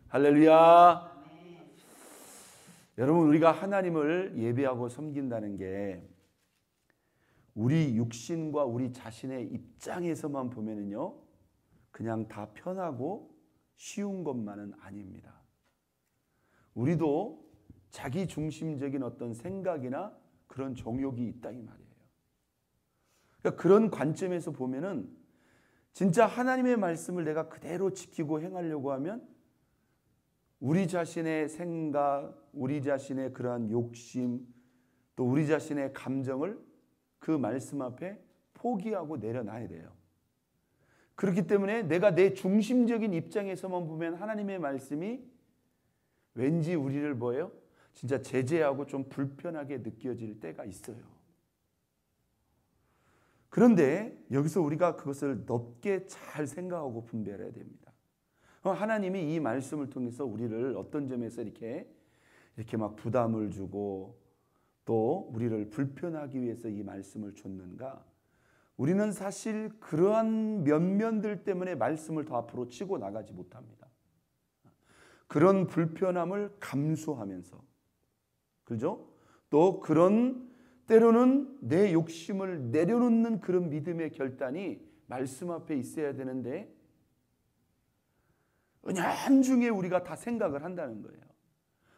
할렐루야. 여러분, 우리가 하나님을 예배하고 섬긴다는 게 우리 육신과 우리 자신의 입장에서만 보면은요, 그냥 다 편하고 쉬운 것만은 아닙니다. 우리도 자기 중심적인 어떤 생각이나 그런 정욕이 있다 이 말이에요. 그러니까 그런 관점에서 보면은 진짜 하나님의 말씀을 내가 그대로 지키고 행하려고 하면 우리 자신의 생각, 우리 자신의 그러한 욕심, 또 우리 자신의 감정을 그 말씀 앞에 포기하고 내려놔야 돼요. 그렇기 때문에 내가 내 중심적인 입장에서만 보면 하나님의 말씀이 왠지 우리를 뭐예요? 진짜 제재하고 좀 불편하게 느껴질 때가 있어요. 그런데 여기서 우리가 그것을 넓게 잘 생각하고 분별해야 됩니다. 하나님이 이 말씀을 통해서 우리를 어떤 점에서 이렇게 막 부담을 주고 또 우리를 불편하기 위해서 이 말씀을 줬는가? 우리는 사실 그러한 면면들 때문에 말씀을 더 앞으로 치고 나가지 못합니다. 그런 불편함을 감수하면서, 그죠? 또 그런 때로는 내 욕심을 내려놓는 그런 믿음의 결단이 말씀 앞에 있어야 되는데 은연중에 우리가 다 생각을 한다는 거예요.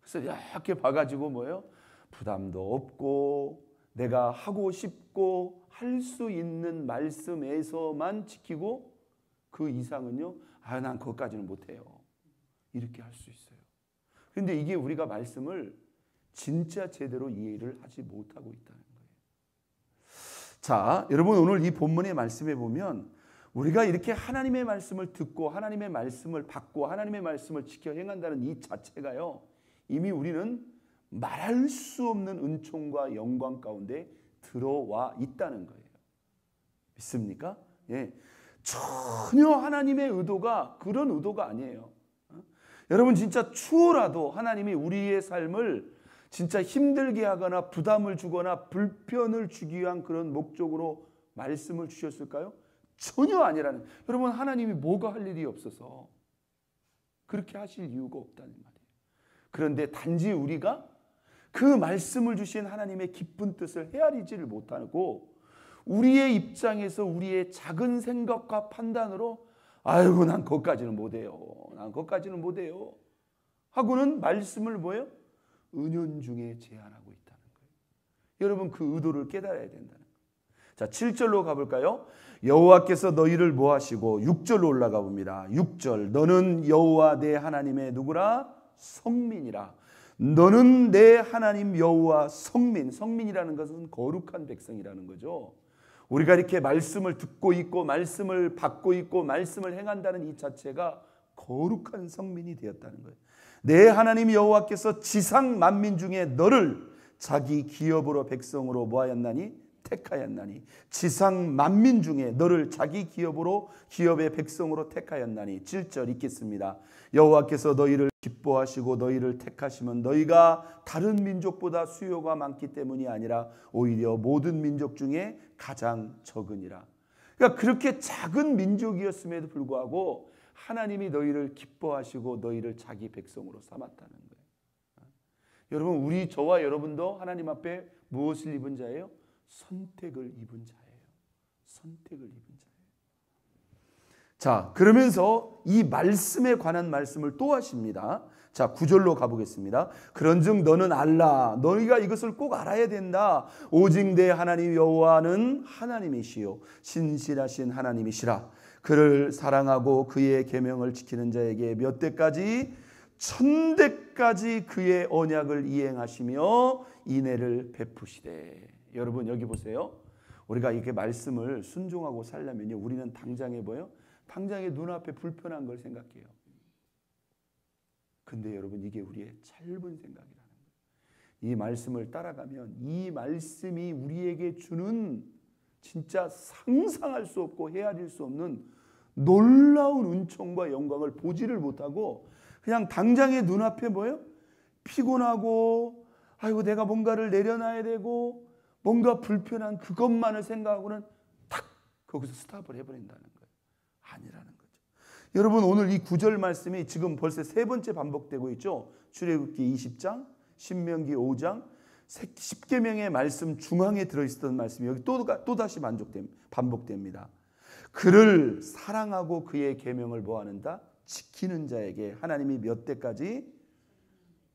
그래서 이렇게 봐가지고 뭐예요? 부담도 없고 내가 하고 싶고 할 수 있는 말씀에서만 지키고 그 이상은요, 난 그것까지는 못해요. 이렇게 할 수 있어요. 그런데 이게 우리가 말씀을 진짜 제대로 이해를 하지 못하고 있다는 거예요. 자, 여러분, 오늘 이 본문의 말씀에 보면 우리가 이렇게 하나님의 말씀을 듣고 하나님의 말씀을 받고 하나님의 말씀을 지켜 행한다는 이 자체가요, 이미 우리는 말할 수 없는 은총과 영광 가운데 들어와 있다는 거예요. 믿습니까? 예. 전혀 하나님의 의도가 그런 의도가 아니에요. 여러분, 진짜 추호라도 하나님이 우리의 삶을 진짜 힘들게 하거나 부담을 주거나 불편을 주기 위한 그런 목적으로 말씀을 주셨을까요? 전혀 아니라는. 여러분, 하나님이 뭐가 할 일이 없어서 그렇게 하실 이유가 없다는 말이에요. 그런데 단지 우리가 그 말씀을 주신 하나님의 기쁜 뜻을 헤아리지를 못하고 우리의 입장에서 우리의 작은 생각과 판단으로 아이고 난 그것까지는 못해요. 난 그것까지는 못해요. 하고는 말씀을 뭐예요? 은연중에 제한하고 있다는 거예요. 여러분, 그 의도를 깨달아야 된다는 거예요. 자, 7절로 가볼까요? 여호와께서 너희를 뭐 하시고, 6절로 올라가 봅니다. 6절, 너는 여호와 내 하나님의 누구라? 성민이라. 너는 내 하나님 여호와 성민. 성민이라는 것은 거룩한 백성이라는 거죠. 우리가 이렇게 말씀을 듣고 있고 말씀을 받고 있고 말씀을 행한다는 이 자체가 거룩한 성민이 되었다는 거예요. 내 하나님 여호와께서 지상 만민 중에 너를 자기 기업으로 백성으로 뭐하였나니? 택하였나니. 지상 만민 중에 너를 자기 기업으로 기업의 백성으로 택하였나니. 7절 읽겠습니다. 여호와께서 너희를 기뻐하시고 너희를 택하시면 너희가 다른 민족보다 수요가 많기 때문이 아니라 오히려 모든 민족 중에 가장 적으니라. 그러니까 그렇게 작은 민족이었음에도 불구하고 하나님이 너희를 기뻐하시고 너희를 자기 백성으로 삼았다는 거예요. 여러분, 저와 여러분도 하나님 앞에 무엇을 입은 자예요? 선택을 입은 자예요. 선택을 입은 자예요. 자, 그러면서 이 말씀에 관한 말씀을 또 하십니다. 자, 9절로 가보겠습니다. 그런즉 너는 알라. 너희가 이것을 꼭 알아야 된다. 오직 내 하나님 여호와는 하나님이시요 신실하신 하나님이시라. 그를 사랑하고 그의 계명을 지키는 자에게 몇 대까지? 1000대까지 그의 언약을 이행하시며 인애를 베푸시되. 여러분, 여기 보세요. 우리가 이렇게 말씀을 순종하고 살려면요, 우리는 당장에 뭐예요? 당장에 눈앞에 불편한 걸 생각해요. 근데 여러분, 이게 우리의 짧은 생각이라는 거예요. 이 말씀을 따라가면 이 말씀이 우리에게 주는 진짜 상상할 수 없고 헤아릴 수 없는 놀라운 은총과 영광을 보지를 못하고 그냥 당장의 눈앞에 뭐예요? 피곤하고 아이고 내가 뭔가를 내려놔야 되고 뭔가 불편한 그것만을 생각하고는 탁 거기서 스탑을 해버린다는 거예요. 아니라는 거죠. 여러분 오늘 이 9절 말씀이 지금 벌써 세 번째 반복되고 있죠. 출애굽기 20장, 신명기 5장, 10계명의 말씀 중앙에 들어있었던 말씀이 여기 또다시 반복됩니다. 그를 사랑하고 그의 계명을 뭐하는다? 지키는 자에게 하나님이 몇 대까지?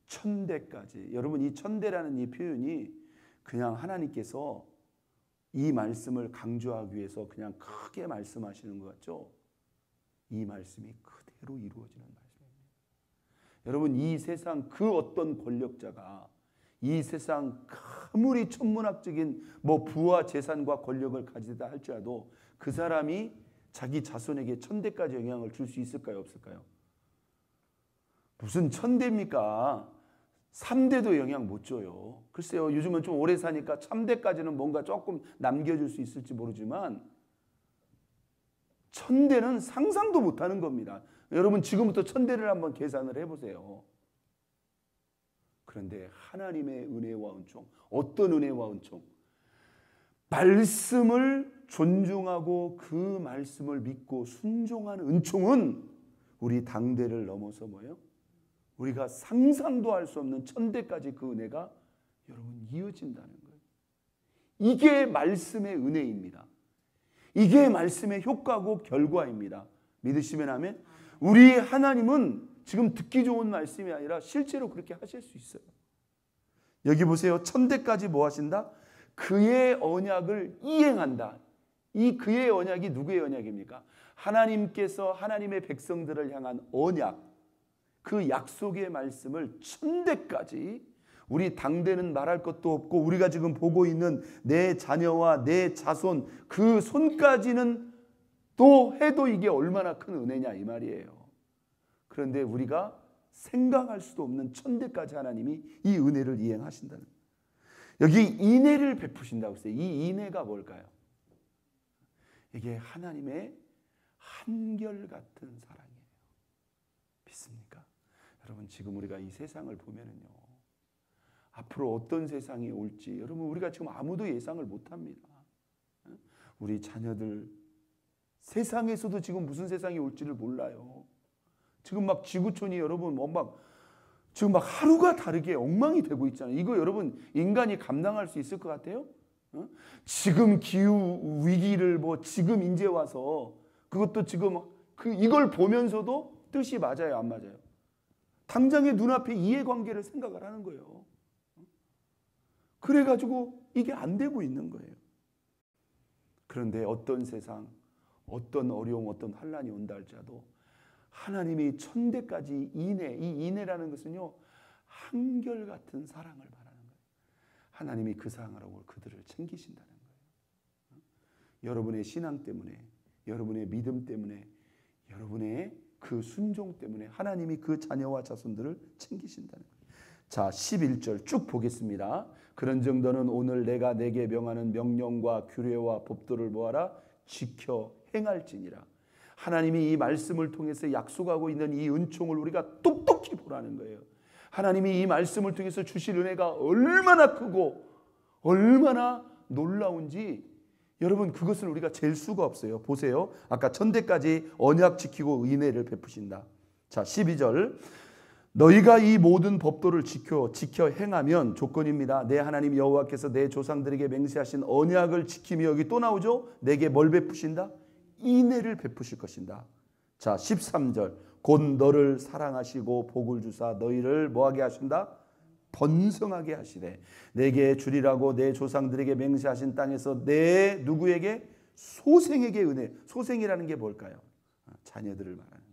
1000대까지. 여러분 이 1000대라는 이 표현이 그냥 하나님께서 이 말씀을 강조하기 위해서 그냥 크게 말씀하시는 것 같죠? 이 말씀이 그대로 이루어지는 말씀입니다. 여러분 이 세상 그 어떤 권력자가 이 세상 아무리 천문학적인 부와 재산과 권력을 가지다 할지라도 그 사람이 자기 자손에게 1000대까지 영향을 줄 수 있을까요? 없을까요? 무슨 1000대입니까? 3대도 영향 못 줘요. 글쎄요, 요즘은 좀 오래 사니까 3대까지는 뭔가 조금 남겨줄 수 있을지 모르지만 1000대는 상상도 못하는 겁니다. 여러분 지금부터 1000대를 한번 계산을 해보세요. 그런데 하나님의 은혜와 은총, 어떤 은혜와 은총? 말씀을 존중하고 그 말씀을 믿고 순종하는 은총은 우리 당대를 넘어서 뭐예요? 우리가 상상도 할 수 없는 1000대까지 그 은혜가 여러분 이어진다는 거예요. 이게 말씀의 은혜입니다. 이게 말씀의 효과고 결과입니다. 믿으시면 아멘. 우리 하나님은 지금 듣기 좋은 말씀이 아니라 실제로 그렇게 하실 수 있어요. 여기 보세요. 1000대까지 뭐 하신다? 그의 언약을 이행한다. 이 그의 언약이 누구의 언약입니까? 하나님께서 하나님의 백성들을 향한 언약, 그 약속의 말씀을 1000대까지 우리 당대는 말할 것도 없고 우리가 지금 보고 있는 내 자녀와 내 자손 그 손까지는 또 해도 이게 얼마나 큰 은혜냐 이 말이에요. 그런데 우리가 생각할 수도 없는 1000대까지 하나님이 이 은혜를 이행하신다는 거예요. 여기 인애를 베푸신다고 했어요. 이 인애가 뭘까요? 이게 하나님의 한결같은 사랑이에요. 믿습니까? 여러분 지금 우리가 이 세상을 보면은요, 앞으로 어떤 세상이 올지 여러분 우리가 지금 아무도 예상을 못합니다. 우리 자녀들 세상에서도 지금 무슨 세상이 올지를 몰라요. 지금 막 지구촌이 여러분 지금 막 하루가 다르게 엉망이 되고 있잖아요. 이거 여러분 인간이 감당할 수 있을 것 같아요? 지금 기후 위기를 지금 이제 와서 그것도 지금 이걸 보면서도 뜻이 맞아요, 안 맞아요? 당장의 눈앞에 이해관계를 생각을 하는 거예요. 그래가지고 이게 안 되고 있는 거예요. 그런데 어떤 세상, 어떤 어려움, 어떤 환난이 온다 할지라도 하나님이 1000대까지 인애, 이 인애라는 것은요 한결같은 사랑을 바라는 거예요. 하나님이 그 사랑으로 그들을 챙기신다는 거예요. 여러분의 신앙 때문에, 여러분의 믿음 때문에, 여러분의 그 순종 때문에 하나님이 그 자녀와 자손들을 챙기신다는 거예요. 자, 11절 쭉 보겠습니다. 그런 정도는 오늘 내가 내게 명하는 명령과 규례와 법도를 모아라 지켜 행할지니라. 하나님이 이 말씀을 통해서 약속하고 있는 이 은총을 우리가 똑똑히 보라는 거예요. 하나님이 이 말씀을 통해서 주실 은혜가 얼마나 크고 얼마나 놀라운지 여러분 그것을 우리가 잴 수가 없어요. 보세요. 아까 1000대까지 언약 지키고 은혜를 베푸신다. 자, 12절 너희가 이 모든 법도를 지켜 행하면 조건입니다. 내 하나님 여호와께서 내 조상들에게 맹세하신 언약을 지키며 여기 또 나오죠. 내게 뭘 베푸신다? 인애를 베푸실 것인다. 자, 13절 곧 너를 사랑하시고 복을 주사 너희를 뭐하게 하신다? 번성하게 하시되 내게 주리라고 내 조상들에게 맹세하신 땅에서 내 누구에게? 소생에게 은혜. 소생이라는 게 뭘까요? 자녀들을 말하는 거예요.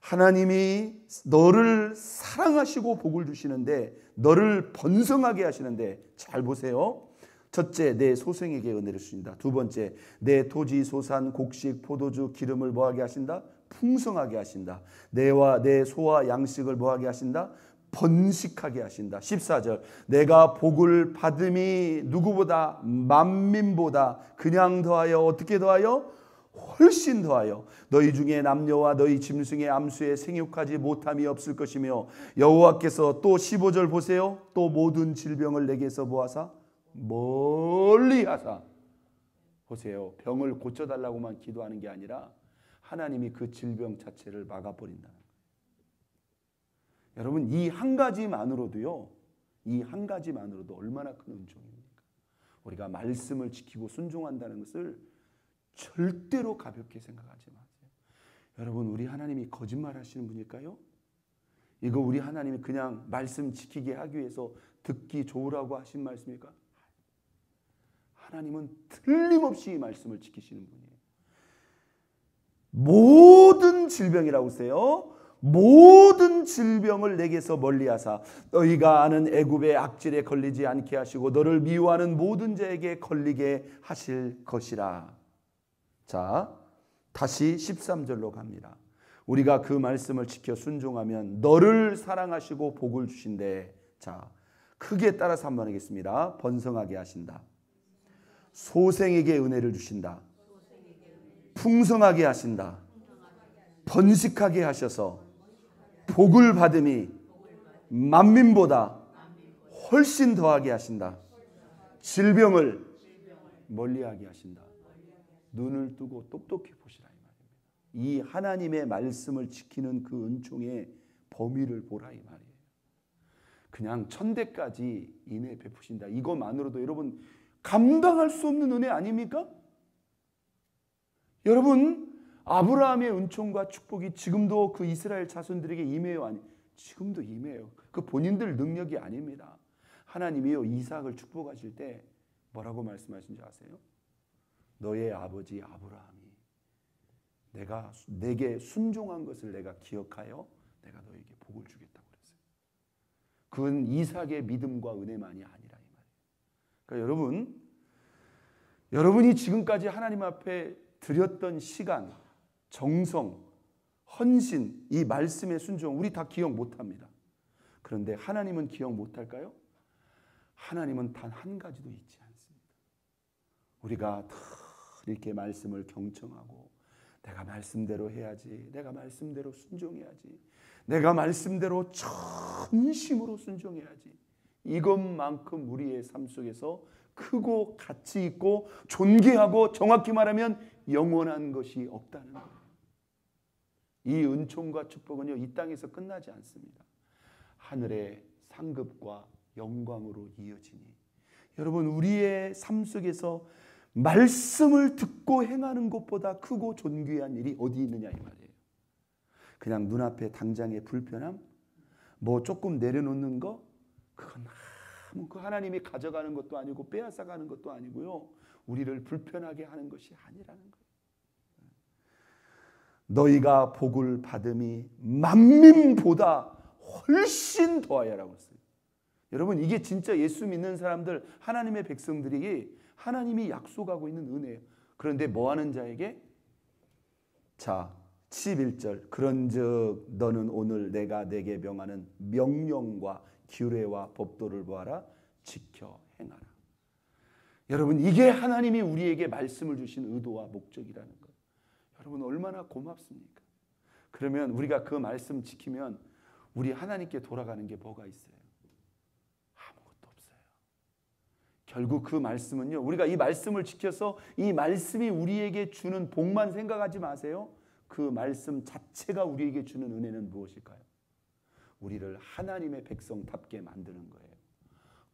하나님이 너를 사랑하시고 복을 주시는데 너를 번성하게 하시는데 잘 보세요. 첫째, 내 소생에게 은혜를 주신다. 두 번째, 내 토지, 소산, 곡식, 포도주, 기름을 뭐하게 하신다? 풍성하게 하신다. 내와 내 소와 양식을 뭐하게 하신다? 번식하게 하신다. 14절 내가 복을 받음이 누구보다 만민보다 그냥 더하여 어떻게 더하여? 훨씬 더하여 너희 중에 남녀와 너희 짐승의 암수에 생육하지 못함이 없을 것이며 여호와께서 또 15절 보세요. 또 모든 질병을 내게서 뭐하사? 멀리 하사. 보세요. 병을 고쳐달라고만 기도하는 게 아니라 하나님이 그 질병 자체를 막아버린다는 거예요. 여러분, 이 한 가지만으로도요, 이 한 가지만으로도 얼마나 큰 은총입니까? 우리가 말씀을 지키고 순종한다는 것을 절대로 가볍게 생각하지 마세요. 여러분, 우리 하나님이 거짓말하시는 분일까요? 이거 우리 하나님이 그냥 말씀 지키게 하기 위해서 듣기 좋으라고 하신 말씀일까? 하나님은 틀림없이 이 말씀을 지키시는 분이에요. 모든 질병이라고 하세요. 모든 질병을 내게서 멀리하사 너희가 아는 애굽의 악질에 걸리지 않게 하시고 너를 미워하는 모든 자에게 걸리게 하실 것이라. 자, 다시 13절로 갑니다. 우리가 그 말씀을 지켜 순종하면 너를 사랑하시고 복을 주신대. 자, 크게 따라서 한번 하겠습니다. 번성하게 하신다. 소생에게 은혜를 주신다. 풍성하게 하신다. 번식하게 하셔서 복을 받음이 만민보다 훨씬 더하게 하신다. 질병을 멀리하게 하신다. 눈을 뜨고 똑똑히 보시라 이 말입니다. 이 하나님의 말씀을 지키는 그 은총의 범위를 보라 이 말이에요. 그냥 천대까지 인해 베푸신다. 이것만으로도 여러분 감당할 수 없는 은혜 아닙니까? 여러분, 아브라함의 은총과 축복이 지금도 그 이스라엘 자손들에게 임해요? 아니, 지금도 임해요. 그 본인들 능력이 아닙니다. 하나님이요, 이삭을 축복하실 때 뭐라고 말씀하신지 아세요? 너의 아버지 아브라함이 내게 순종한 것을 내가 기억하여 내가 너에게 복을 주겠다고 그랬어요. 그건 이삭의 믿음과 은혜만이 아니라 이 말이에요. 그러니까 여러분이 지금까지 하나님 앞에 드렸던 시간, 정성, 헌신, 이 말씀의 순종 우리 다 기억 못합니다. 그런데 하나님은 기억 못할까요? 하나님은 단 한 가지도 잊지 않습니다. 우리가 다 이렇게 말씀을 경청하고 내가 말씀대로 해야지, 내가 말씀대로 순종해야지, 내가 말씀대로 전심으로 순종해야지, 이것만큼 우리의 삶 속에서 크고 가치 있고 존귀하고 정확히 말하면 영원한 것이 없다는 거예요. 이 은총과 축복은요, 이 땅에서 끝나지 않습니다. 하늘의 상급과 영광으로 이어지니 여러분, 우리의 삶 속에서 말씀을 듣고 행하는 것보다 크고 존귀한 일이 어디 있느냐 이 말이에요. 그냥 눈앞에 당장의 불편함, 뭐 조금 내려놓는 거, 그건 그 하나님이 가져가는 것도 아니고 빼앗아가는 것도 아니고요, 우리를 불편하게 하는 것이 아니라는 거예요. 너희가 복을 받음이 만민보다 훨씬 더하여라고 했어요. 여러분, 이게 진짜 예수 믿는 사람들, 하나님의 백성들이 하나님이 약속하고 있는 은혜예요. 그런데 뭐하는 자에게? 자, 11절 그런즉 너는 오늘 내가 내게 명하는 명령과 규례와 법도를 보아라, 지켜 행하라. 여러분, 이게 하나님이 우리에게 말씀을 주신 의도와 목적이라는 거예요. 여러분, 얼마나 고맙습니까? 그러면 우리가 그 말씀 지키면 우리 하나님께 돌아가는 게 뭐가 있어요? 아무것도 없어요. 결국 그 말씀은요, 우리가 이 말씀을 지켜서 이 말씀이 우리에게 주는 복만 생각하지 마세요. 그 말씀 자체가 우리에게 주는 은혜는 무엇일까요? 우리를 하나님의 백성답게 만드는 거예요.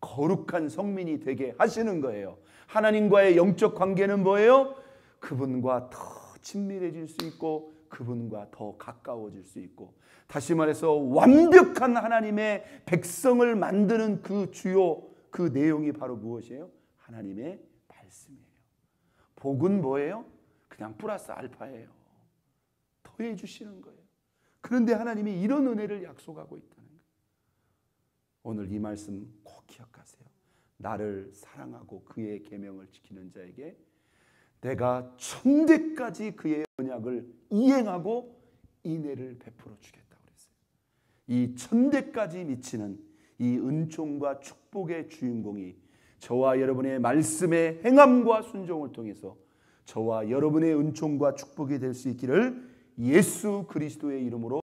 거룩한 성민이 되게 하시는 거예요. 하나님과의 영적 관계는 뭐예요? 그분과 더 친밀해질 수 있고 그분과 더 가까워질 수 있고, 다시 말해서 완벽한 하나님의 백성을 만드는 그 주요 그 내용이 바로 무엇이에요? 하나님의 말씀이에요. 복은 뭐예요? 그냥 플러스 알파예요. 더해 주시는 거예요. 그런데 하나님이 이런 은혜를 약속하고 있다는 거예요. 오늘 이 말씀 꼭 기억하세요. 나를 사랑하고 그의 계명을 지키는 자에게 내가 천대까지 그의 언약을 이행하고 인애를 베풀어 주겠다고 그랬어요. 이 천대까지 미치는 이 은총과 축복의 주인공이 저와 여러분의 말씀의 행함과 순종을 통해서 저와 여러분의 은총과 축복이 될 수 있기를 예수 그리스도의 이름으로